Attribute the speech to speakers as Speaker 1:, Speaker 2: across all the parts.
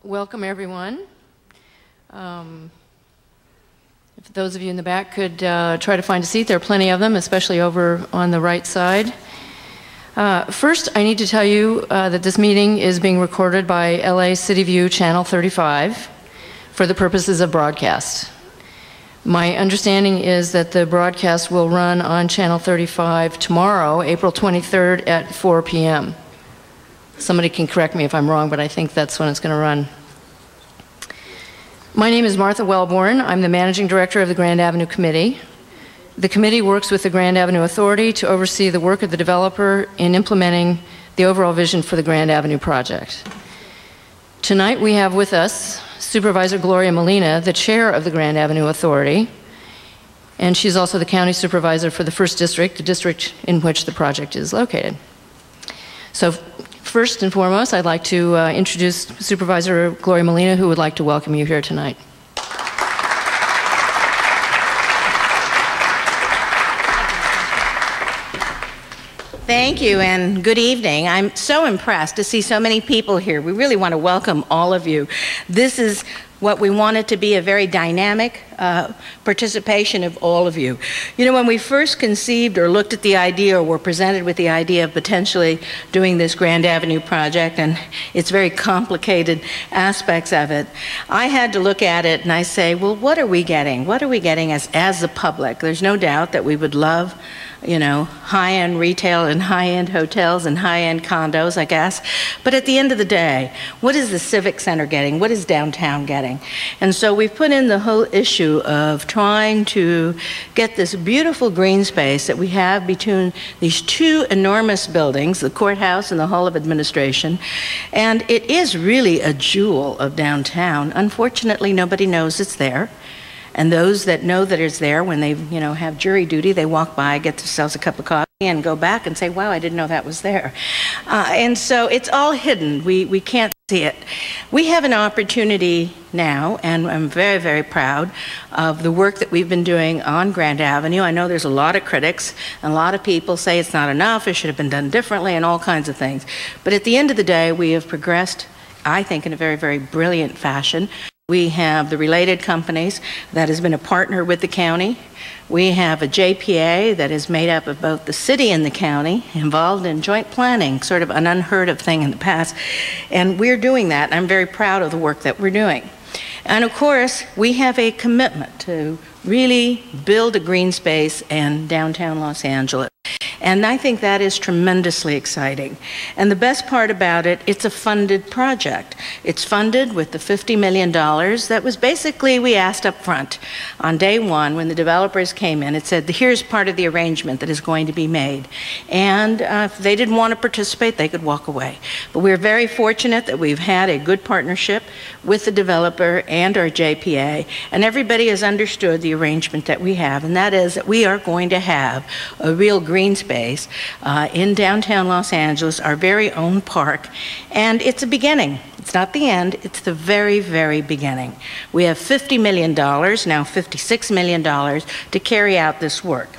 Speaker 1: Welcome, everyone. If those of you in the back could try to find a seat, there are plenty of them, especially over on the right side. First, I need to tell you that this meeting is being recorded by LA City View Channel 35 for the purposes of broadcast. My understanding is that the broadcast will run on Channel 35 tomorrow, April 23rd at 4 p.m. Somebody can correct me if I'm wrong, but I think that's when it's going to run. My name is Martha Wellborn. I'm the Managing Director of the Grand Avenue Committee. The committee works with the Grand Avenue Authority to oversee the work of the developer in implementing the overall vision for the Grand Avenue project. Tonight we have with us Supervisor Gloria Molina, the chair of the Grand Avenue Authority, and she's also the county supervisor for the first district, the district in which the project is located. So first and foremost, I'd like to introduce Supervisor Gloria Molina, who would like to welcome you here tonight.
Speaker 2: Thank you and good evening. I'm so impressed to see so many people here. We really want to welcome all of you. This is what we want it to be, a very dynamic participation of all of you. You know, when we first conceived or looked at the idea or were presented with the idea of potentially doing this Grand Avenue project and its very complicated aspects of it, I had to look at it and I say, well, what are we getting? What are we getting as the public? There's no doubt that we would love, you know, high-end retail and high-end hotels and high-end condos, I guess. But at the end of the day, what is the Civic Center getting? What is downtown getting? And so we've put in the whole issue of trying to get this beautiful green space that we have between these two enormous buildings, the courthouse and the Hall of Administration. And it is really a jewel of downtown. Unfortunately, nobody knows it's there. And those that know that it's there, when they, you know, have jury duty, they walk by, get themselves a cup of coffee, and go back and say, wow, I didn't know that was there. And so it's all hidden. We can't see it. We have an opportunity now, and I'm very, very proud of the work that we've been doing on Grand Avenue. I know there's a lot of critics, and a lot of people say it's not enough, it should have been done differently, and all kinds of things. But at the end of the day, we have progressed, I think, in a very, very brilliant fashion. We have the related companies that has been a partner with the county. We have a JPA that is made up of both the city and the county, involved in joint planning, sort of an unheard of thing in the past. And we're doing that, and I'm very proud of the work that we're doing. And of course, we have a commitment to really build a green space in downtown Los Angeles. And I think that is tremendously exciting. And the best part about it, it's a funded project. It's funded with the $50 million that was basically, we asked up front. On day one, when the developers came in, it said, here's part of the arrangement that is going to be made. And if they didn't want to participate, they could walk away. But we're very fortunate that we've had a good partnership with the developer and our JPA, and everybody has understood the arrangement that we have, and that is that we are going to have a real green space in downtown Los Angeles, our very own park, and it's a beginning. It's not the end, it's the very, very beginning. We have $50 million, now $56 million, to carry out this work.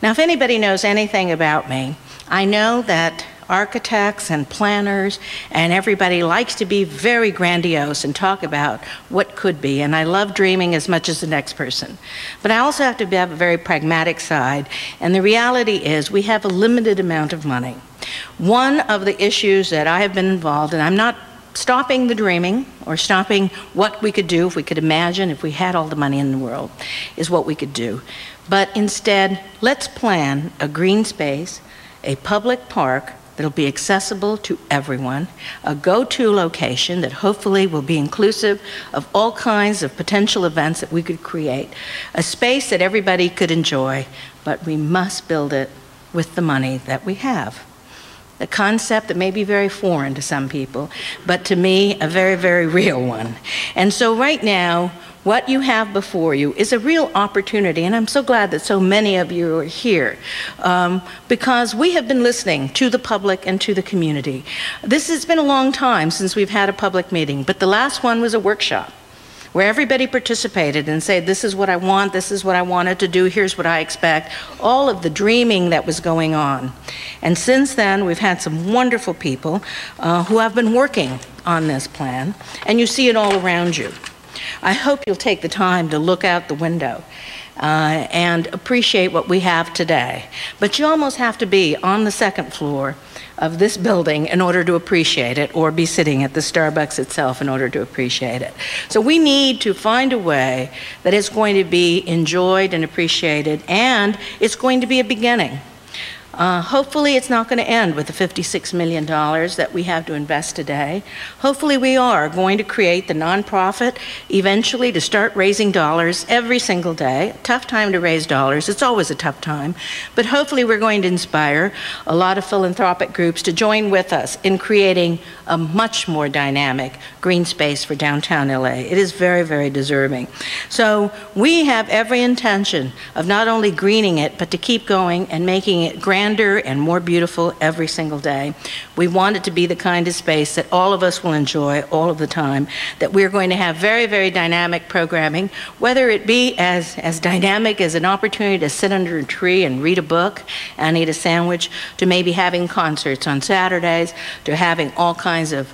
Speaker 2: Now, if anybody knows anything about me, I know that architects and planners and everybody likes to be very grandiose and talk about what could be, and I love dreaming as much as the next person. But I also have to have a very pragmatic side, and the reality is we have a limited amount of money. One of the issues that I have been involved in, I'm not stopping the dreaming or stopping what we could do if we could imagine if we had all the money in the world, is what we could do. But instead, let's plan a green space, a public park that'll be accessible to everyone, a go-to location that hopefully will be inclusive of all kinds of potential events that we could create, a space that everybody could enjoy, but we must build it with the money that we have. A concept that may be very foreign to some people, but to me, a very, very real one. And so right now, what you have before you is a real opportunity, and I'm so glad that so many of you are here, because we have been listening to the public and to the community. This has been a long time since we've had a public meeting, but the last one was a workshop. where everybody participated and said, this is what I want, this is what I wanted to do, here's what I expect, all of the dreaming that was going on. And since then, we've had some wonderful people who have been working on this plan, and you see it all around you. I hope you'll take the time to look out the window and appreciate what we have today. But you almost have to be on the second floor of this building in order to appreciate it, or be sitting at the Starbucks itself in order to appreciate it. So we need to find a way that it's going to be enjoyed and appreciated, and it's going to be a beginning. Hopefully it's not going to end with the $56 million that we have to invest today. Hopefully we are going to create the nonprofit eventually to start raising dollars every single day. Tough time to raise dollars. It's always a tough time. But hopefully we're going to inspire a lot of philanthropic groups to join with us in creating a much more dynamic green space for downtown LA. It is very, very deserving. So we have every intention of not only greening it, but to keep going and making it grander and more beautiful every single day. We want it to be the kind of space that all of us will enjoy all of the time, that we're going to have very, very dynamic programming, whether it be as dynamic as an opportunity to sit under a tree and read a book and eat a sandwich, to maybe having concerts on Saturdays, to having all kinds of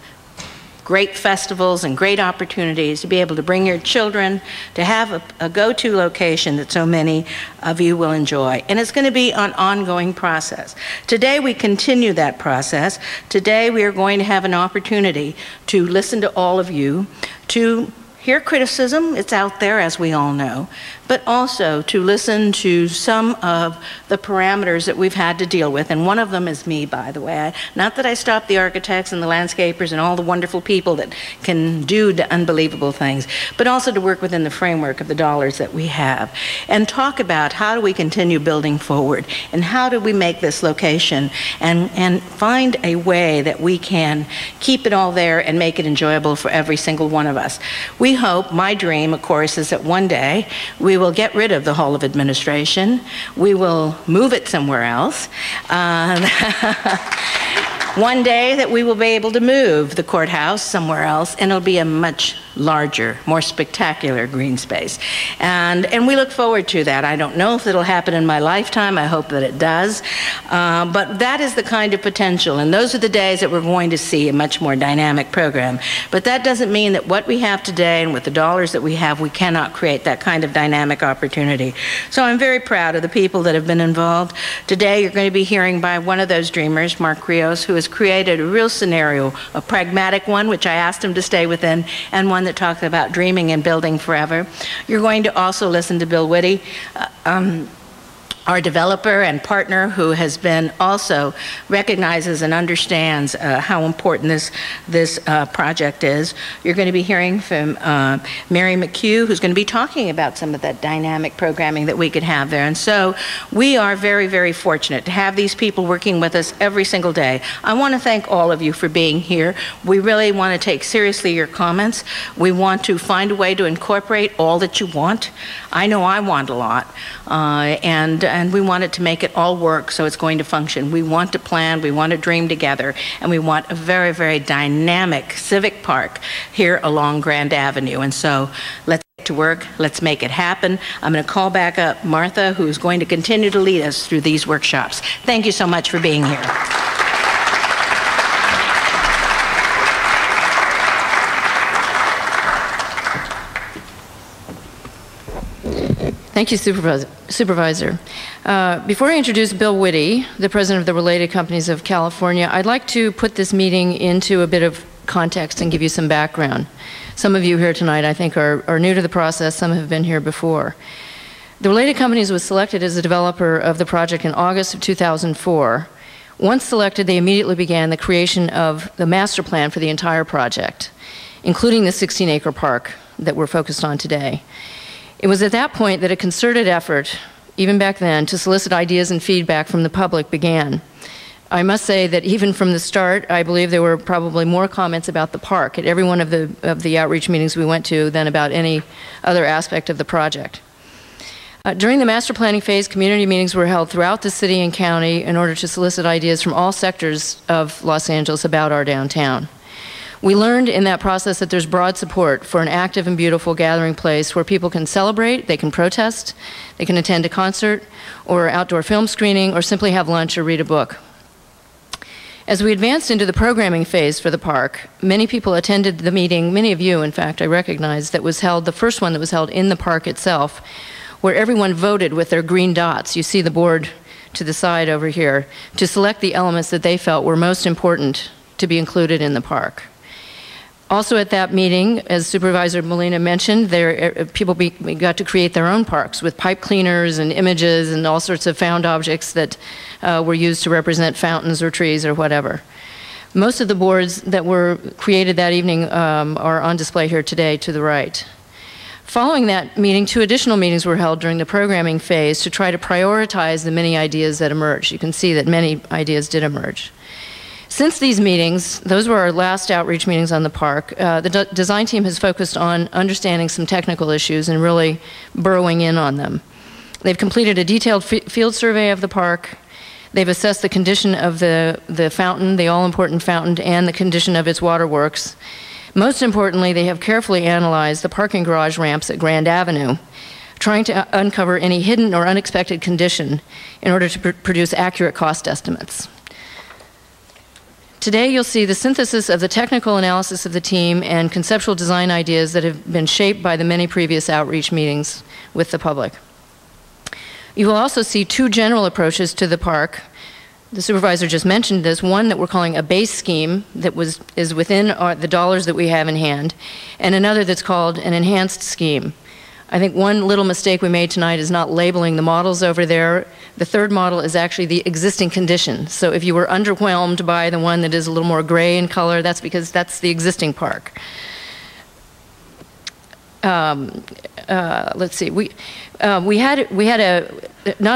Speaker 2: great festivals and great opportunities to be able to bring your children, to have a go-to location that so many of you will enjoy. And it's going to be an ongoing process. Today we continue that process. Today we are going to have an opportunity to listen to all of you, to hear criticism, it's out there as we all know, but also to listen to some of the parameters that we've had to deal with, and one of them is me, by the way. Not that I stop the architects and the landscapers and all the wonderful people that can do the unbelievable things, but also to work within the framework of the dollars that we have, and talk about how do we continue building forward, and how do we make this location, and find a way that we can keep it all there and make it enjoyable for every single one of us. We hope, my dream, of course, is that one day we will get rid of the Hall of Administration. We will move it somewhere else. One day that we will be able to move the courthouse somewhere else, and it'll be a much larger, more spectacular green space. And we look forward to that. I don't know if it'll happen in my lifetime. I hope that it does. But that is the kind of potential, and those are the days that we're going to see a much more dynamic program. But that doesn't mean that what we have today and with the dollars that we have, we cannot create that kind of dynamic opportunity. So I'm very proud of the people that have been involved. Today you're going to be hearing by one of those dreamers, Mark Rios, who has created a real scenario, a pragmatic one, which I asked him to stay within, and one that talks about dreaming and building forever. You're going to also listen to Bill Whitty, our developer and partner, who has been also recognizes and understands how important this project is. You're going to be hearing from Mary McHugh, who's going to be talking about some of that dynamic programming that we could have there. And so we are very, very fortunate to have these people working with us every single day. I want to thank all of you for being here. We really want to take seriously your comments. We want to find a way to incorporate all that you want. I know I want a lot, and we wanted to make it all work so it's going to function. We want to plan, we want to dream together, and we want a very, very dynamic civic park here along Grand Avenue. And so let's get to work, let's make it happen. I'm going to call back up Martha, who's going to continue to lead us through these workshops. Thank you so much for being here.
Speaker 1: Thank you, Supervisor. Before I introduce Bill Whitty, the president of the Related Companies of California, I'd like to put this meeting into a bit of context and give you some background. Some of you here tonight, I think, are new to the process. Some have been here before. The Related Companies was selected as the developer of the project in August of 2004. Once selected, they immediately began the creation of the master plan for the entire project, including the 16-acre park that we're focused on today. It was at that point that a concerted effort, even back then, to solicit ideas and feedback from the public began. I must say that even from the start, I believe there were probably more comments about the park at every one of the outreach meetings we went to than about any other aspect of the project. During the master planning phase, community meetings were held throughout the city and county in order to solicit ideas from all sectors of Los Angeles about our downtown. We learned in that process that there's broad support for an active and beautiful gathering place where people can celebrate, they can protest, they can attend a concert or outdoor film screening, or simply have lunch or read a book. As we advanced into the programming phase for the park, many people attended the meeting, many of you, in fact, I recognize, that was held, the first one that was held in the park itself, where everyone voted with their green dots. You see the board to the side over here, to select the elements that they felt were most important to be included in the park. Also at that meeting, as Supervisor Molina mentioned, people got to create their own parks with pipe cleaners and images and all sorts of found objects that were used to represent fountains or trees or whatever. Most of the boards that were created that evening are on display here today to the right. Following that meeting, 2 additional meetings were held during the programming phase to try to prioritize the many ideas that emerged. You can see that many ideas did emerge. Since these meetings, those were our last outreach meetings on the park, the design team has focused on understanding some technical issues and really burrowing in on them. They've completed a detailed field survey of the park. They've assessed the condition of the fountain, the all-important fountain, and the condition of its waterworks. Most importantly, they have carefully analyzed the parking garage ramps at Grand Avenue, trying to uncover any hidden or unexpected condition in order to produce accurate cost estimates. Today, you'll see the synthesis of the technical analysis of the team and conceptual design ideas that have been shaped by the many previous outreach meetings with the public. You will also see 2 general approaches to the park. The supervisor just mentioned this, one that we're calling a base scheme that is within the dollars that we have in hand, and another that's called an enhanced scheme. I think one little mistake we made tonight is not labeling the models over there. The third model is actually the existing condition. So if you were underwhelmed by the one that is a little more gray in color, that's because that's the existing park. Let's see. Not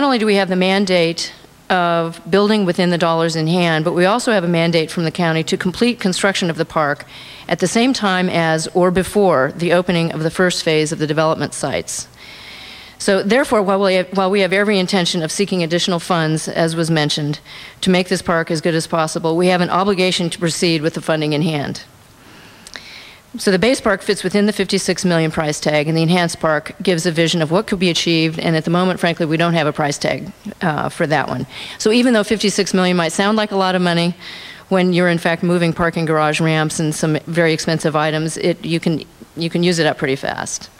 Speaker 1: only do we have the mandate of building within the dollars in hand, but we also have a mandate from the county to complete construction of the park at the same time as or before the opening of the first phase of the development sites. So therefore, while we have every intention of seeking additional funds, as was mentioned, to make this park as good as possible, we have an obligation to proceed with the funding in hand. So the base park fits within the $56 million price tag, and the enhanced park gives a vision of what could be achieved, and at the moment, frankly, we don't have a price tag for that one. So even though $56 million might sound like a lot of money, when you're in fact moving parking garage ramps and some very expensive items, you can use it up pretty fast.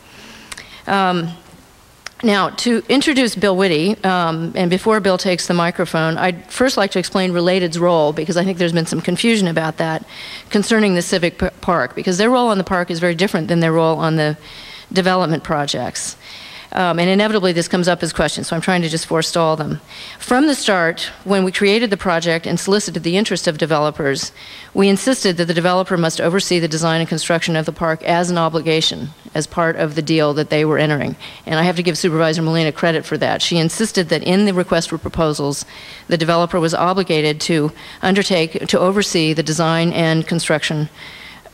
Speaker 1: Now, to introduce Bill Whitty, and before Bill takes the microphone, I'd first like to explain Related's role, because I think there's been some confusion about that concerning the Civic Park, because their role on the park is very different than their role on the development projects. And inevitably this comes up as questions, so I'm trying to just forestall them. From the start, when we created the project and solicited the interest of developers, we insisted that the developer must oversee the design and construction of the park as an obligation, as part of the deal that they were entering. And I have to give Supervisor Molina credit for that. She insisted that in the request for proposals, the developer was obligated to oversee the design and construction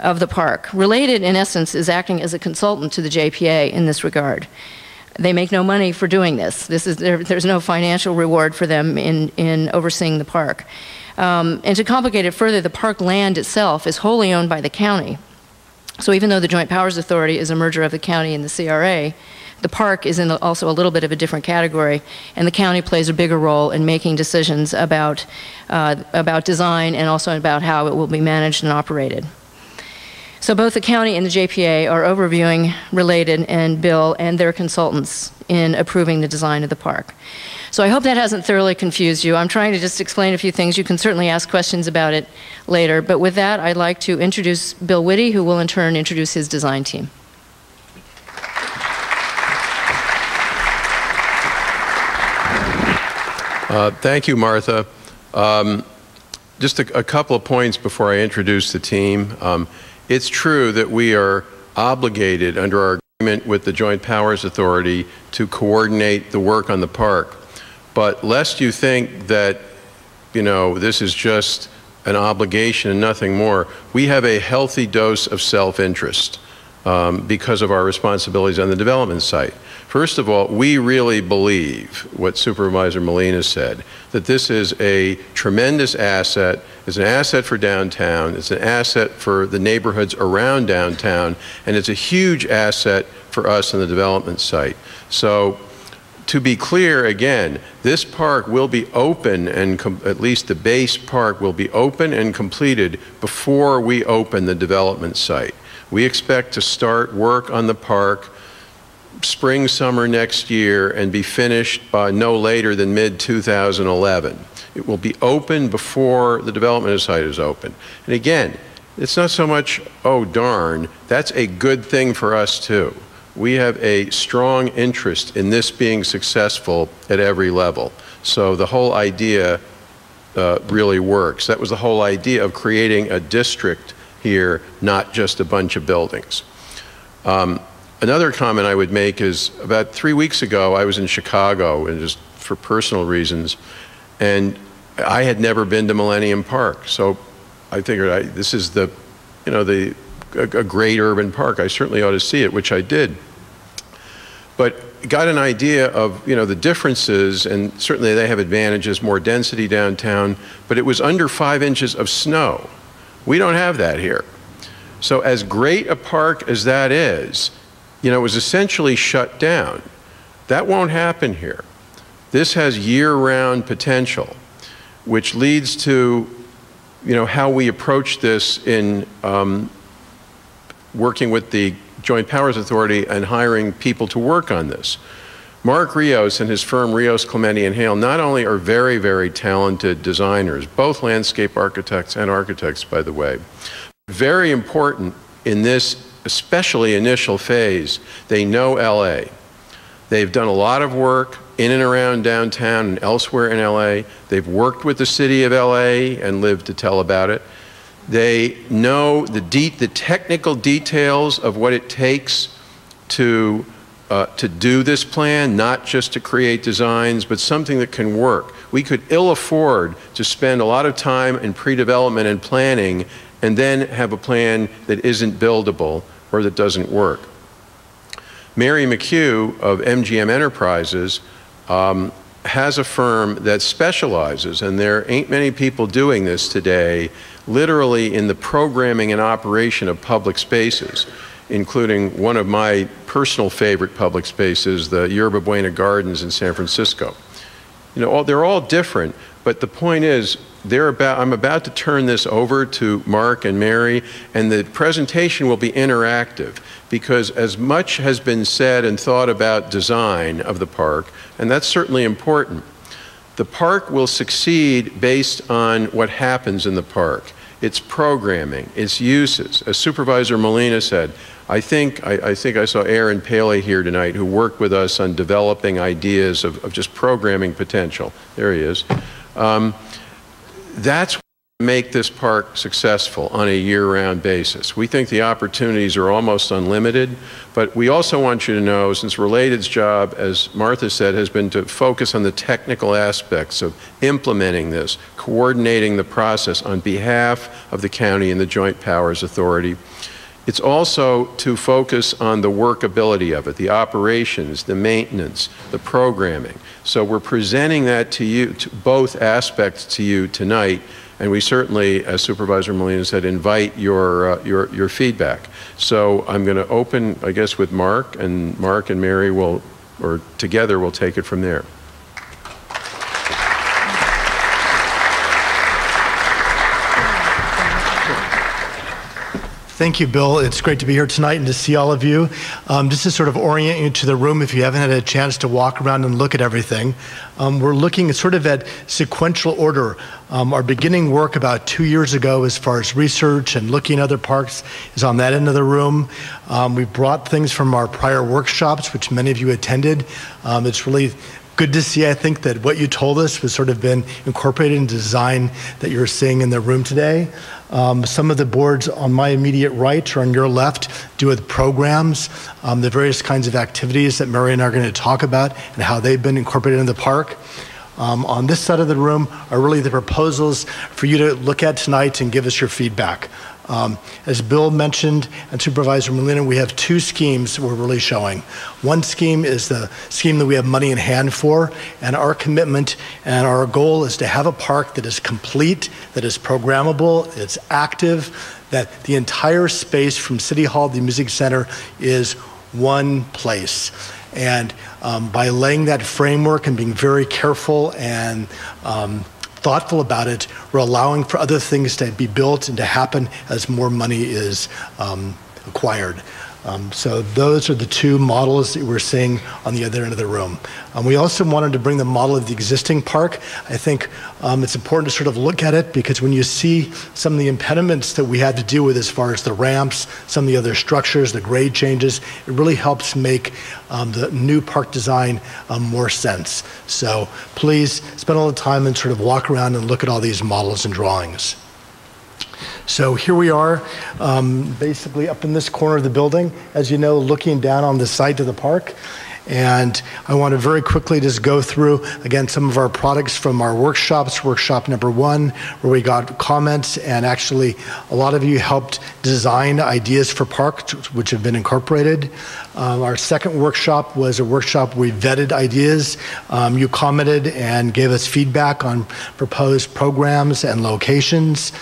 Speaker 1: of the park. Related, in essence, is acting as a consultant to the JPA in this regard. They make no money for doing this. There's no financial reward for them in overseeing the park. And to complicate it further, the park land itself is wholly owned by the county. So even though the Joint Powers Authority is a merger of the county and the CRA, the park is in also a little bit of a different category, and the county plays a bigger role in making decisions about design and also about how it will be managed and operated. So both the county and the JPA are overviewing Related and Bill and their consultants in approving the design of the park. So I hope that hasn't thoroughly confused you. I'm trying to just explain a few things. You can certainly ask questions about it later. But with that, I'd like to introduce Bill Whitty, who will in turn introduce his design team.
Speaker 3: Thank you, Martha. Just a couple of points before I introduce the team. It's true that we are obligated under our agreement with the Joint Powers Authority to coordinate the work on the park. But lest you think that, this is just an obligation and nothing more, we have a healthy dose of self-interest. because of our responsibilities on the development site. First of all, we really believe what Supervisor Molina said, that this is a tremendous asset. It's an asset for downtown. It's an asset for the neighborhoods around downtown. And it's a huge asset for us on the development site. So to be clear, again, this park will be open, and at least the base park will be open and completed before we open the development site. We expect to start work on the park spring, summer next year and be finished by no later than mid-2011. It will be open before the development site is open. And again, it's not so much, oh darn, that's a good thing for us too. We have a strong interest in this being successful at every level. So the whole idea really works. That was the whole idea of creating a district here, not just a bunch of buildings. Another comment I would make is about 3 weeks ago, I was in Chicago, and just for personal reasons, and I had never been to Millennium Park. So I figured this is the, you know, a great urban park. I certainly ought to see it, which I did. But got an idea of, you know, the differences, and certainly they have advantages, more density downtown, but it was under 5 inches of snow. We don't have that here. So as great a park as that is, you know, it was essentially shut down. That won't happen here. This has year-round potential, which leads to, you know, how we approach this in working with the Joint Powers Authority and hiring people to work on this. Mark Rios and his firm Rios, Clementi and Hale not only are very, very talented designers, both landscape architects and architects, by the way, very important in this especially initial phase, they know LA. They've done a lot of work in and around downtown and elsewhere in LA. They've worked with the city of LA and lived to tell about it. They know the technical details of what it takes to do this plan, not just to create designs, but something that can work. We could ill afford to spend a lot of time in pre-development and planning and then have a plan that isn't buildable or that doesn't work. Mary McHugh of MGM Enterprises has a firm that specializes, and there ain't many people doing this today, literally in the programming and operation of public spaces, including one of my personal favorite public spaces, the Yerba Buena Gardens in San Francisco. You know, they're all different, but the point is, I'm about to turn this over to Mark and Mary, and the presentation will be interactive, because as much has been said and thought about design of the park, and that's certainly important, the park will succeed based on what happens in the park. Its programming, its uses. As Supervisor Molina said, I think I saw Aaron Paley here tonight, who worked with us on developing ideas of just programming potential. There he is. That's what make this park successful on a year-round basis. We think the opportunities are almost unlimited, but we also want you to know, since Related's job, as Martha said, has been to focus on the technical aspects of implementing this, coordinating the process on behalf of the county and the Joint Powers Authority. It's also to focus on the workability of it, the operations, the maintenance, the programming. So we're presenting that to you, to both aspects to you tonight, and we certainly, as Supervisor Molina said, invite your feedback. So I'm going to open, I guess, with Mark and Mary will, or together, we'll take it from there.
Speaker 4: Thank you, Bill. It's great to be here tonight and to see all of you. Just to sort of orient you to the room, if you haven't had a chance to walk around and look at everything, we're looking sort of at sequential order. Our beginning work about 2 years ago as far as research and looking at other parks is on that end of the room. We brought things from our prior workshops, which many of you attended. It's really good to see, I think, that what you told us was sort of been incorporated in design that you're seeing in the room today. Some of the boards on my immediate right or on your left do with programs, the various kinds of activities that Mary and I are going to talk about and how they've been incorporated in the park. On this side of the room are really the proposals for you to look at tonight and give us your feedback. As Bill mentioned and Supervisor Molina, we have two schemes we're really showing. One scheme is the scheme that we have money in hand for, and our commitment and our goal is to have a park that is complete, that is programmable, it's active, that the entire space from City Hall to the Music Center is one place. And by laying that framework and being very careful and thoughtful about it, we're allowing for other things to be built and to happen as more money is acquired. So those are the two models that we're seeing on the other end of the room. We also wanted to bring the model of the existing park. I think it's important to sort of look at it, because when you see some of the impediments that we had to deal with as far as the ramps, some of the other structures, the grade changes, it really helps make the new park design more sense. So please spend all the time and sort of walk around and look at all these models and drawings. So here we are, basically up in this corner of the building, as you know, looking down on the site of the park. And I want to very quickly just go through, again, some of our products from our workshops. Workshop number 1, where we got comments, and actually a lot of you helped design ideas for parks, which have been incorporated. Our second workshop was a workshop we vetted ideas. You commented and gave us feedback on proposed programs and locations.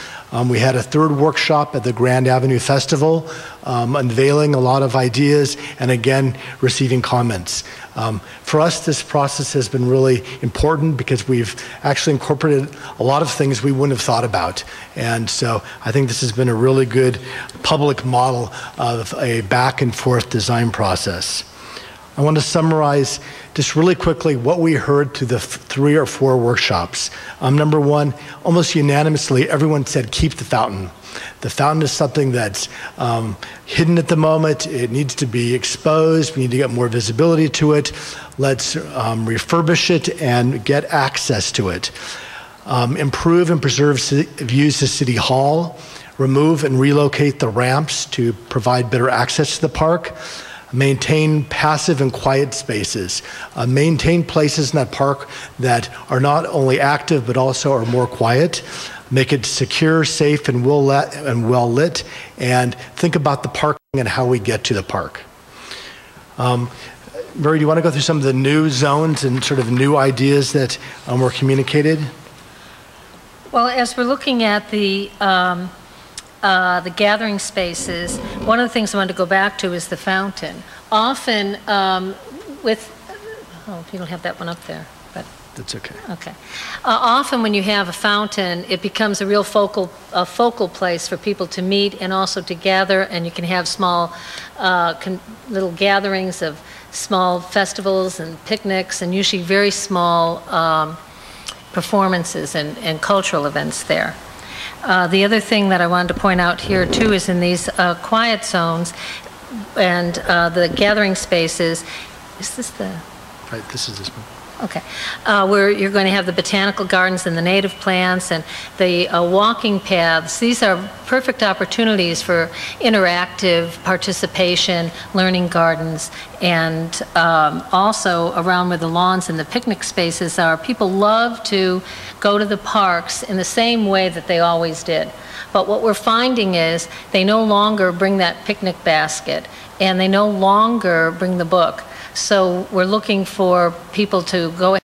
Speaker 4: We had a third workshop at the Grand Avenue Festival, unveiling a lot of ideas and again, receiving comments. For us, this process has been really important because we've actually incorporated a lot of things we wouldn't have thought about. And so I think this has been a really good public model of a back and forth design process. I want to summarize just really quickly what we heard through the 3 or 4 workshops. Number 1, almost unanimously, everyone said, keep the fountain. The fountain is something that's hidden at the moment. It needs to be exposed. We need to get more visibility to it. Let's refurbish it and get access to it. Improve and preserve views to City Hall. Remove and relocate the ramps to provide better access to the park. Maintain passive and quiet spaces. Maintain places in that park that are not only active but also are more quiet. Make it secure, safe, and well lit. And think about the parking and how we get to the park. Murray, do you want to go through some of the new zones and sort of new ideas that were communicated?
Speaker 5: Well, as we're looking at the gathering spaces, one of the things I wanted to go back to is the fountain. Often you don't have that one up there, but
Speaker 4: that's okay.
Speaker 5: Okay. Often when you have a fountain, it becomes a real focal place for people to meet and also to gather, and you can have small little gatherings of small festivals and picnics, and usually very small performances and cultural events there. The other thing that I wanted to point out here too is in these quiet zones and the gathering spaces. Is this the?
Speaker 4: Right, this is this one.
Speaker 5: Okay, where you're going to have the botanical gardens and the native plants and the walking paths. These are perfect opportunities for interactive participation, learning gardens, and also around where the lawns and the picnic spaces are. People love to go to the parks in the same way that they always did. But what we're finding is they no longer bring that picnic basket, and they no longer bring the book. So we're looking for people to go